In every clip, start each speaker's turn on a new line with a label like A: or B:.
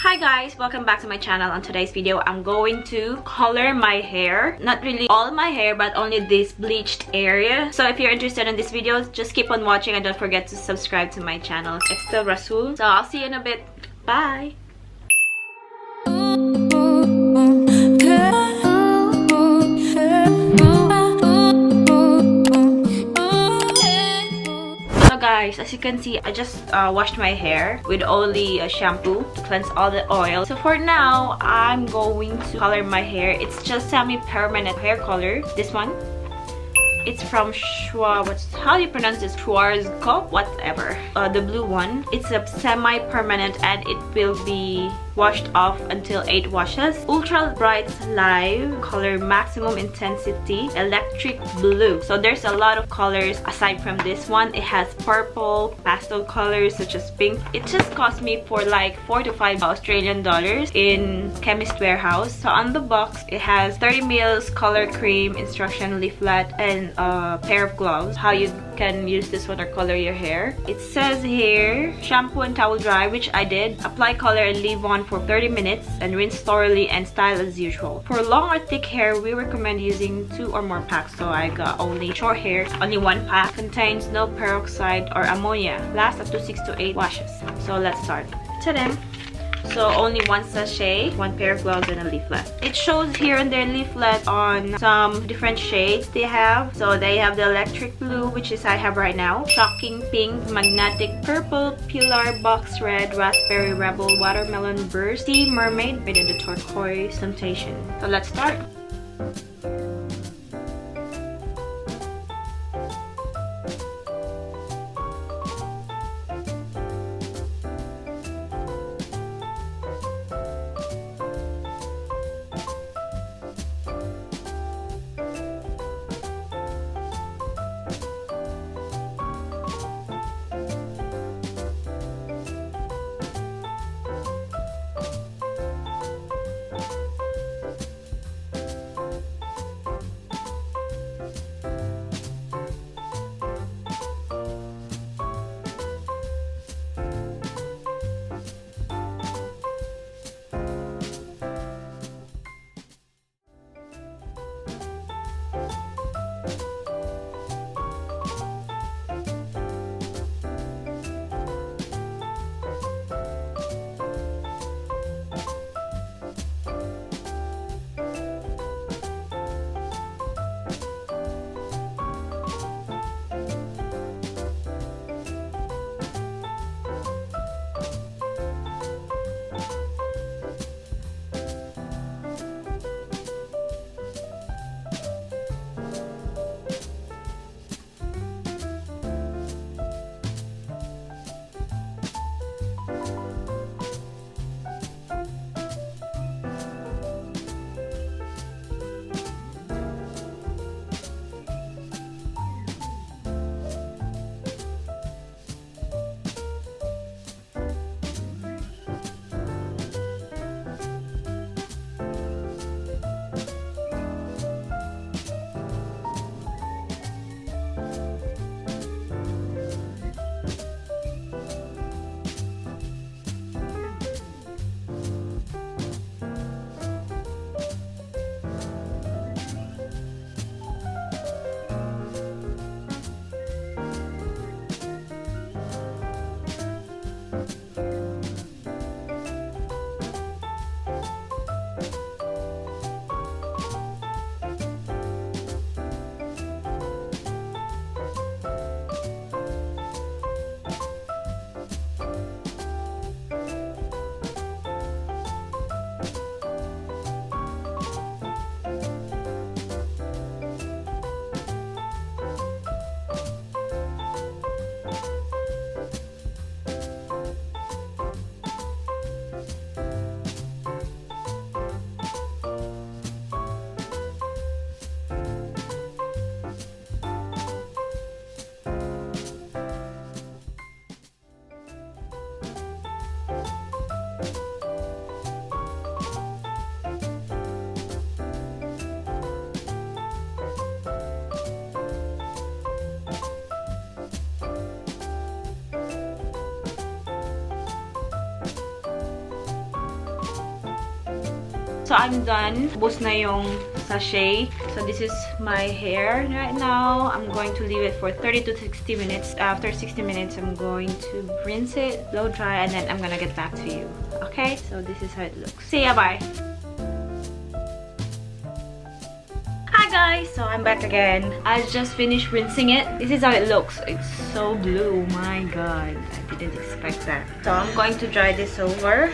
A: Hi guys, welcome back to my channel. On today's video, I'm going to color my hair. Not really all my hair, but only this bleached area. So if you're interested in this video, just keep on watching and don't forget to subscribe to my channel. Xtel RaSuL. So I'll see you in a bit. Bye! Guys, as you can see, I just washed my hair with only a shampoo to cleanse all the oil. So for now, I'm going to color my hair. It's just semi-permanent hair color. This one. It's from how do you pronounce this? Schwarzkopf? Whatever. The blue one. It's a semi-permanent and it will be washed off until 8 washes. Ultra bright live color, maximum intensity, electric blue. So there's a lot of colors aside from this one. It has purple, pastel colors such as pink. It just cost me for like 4 to 5 Australian dollars in Chemist Warehouse. So on the box, it has 30 ml color cream, instruction leaflet, and a pair of gloves. How you can use this one or color your hair. It says here, shampoo and towel dry, which I did. Apply color and leave on for 30 minutes and rinse thoroughly and style as usual. For long or thick hair, we recommend using 2 or more packs. So I got only short hair. Only 1 pack. Contains no peroxide or ammonia. Lasts up to 6 to 8 washes. So let's start. Ta-da! So only 1 sachet, 1 pair of gloves, and a leaflet. It shows here in their leaflet on some different shades they have. So they have the electric blue, which is I have right now, shocking pink, magnetic purple, pilar, box red, raspberry rebel, watermelon burst, sea mermaid, and the turquoise temptation. So let's start. So I'm done. Ubos na yung sachet. So this is my hair right now. I'm going to leave it for 30 to 60 minutes. After 60 minutes, I'm going to rinse it, blow dry, and then I'm gonna get back to you. Okay? So this is how it looks. See ya, bye! Hi guys! So I'm back again. I just finished rinsing it. This is how it looks. It's so blue. My god. I didn't expect that. So I'm going to dry this over.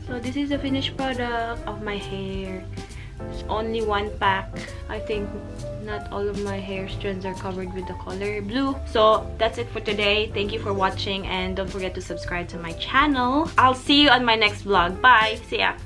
A: So this is the finished product of my hair. It's only one pack. I think not all of my hair strands are covered with the color blue. So that's it for today. Thank you for watching and don't forget to subscribe to my channel. I'll see you on my next vlog. Bye! See ya!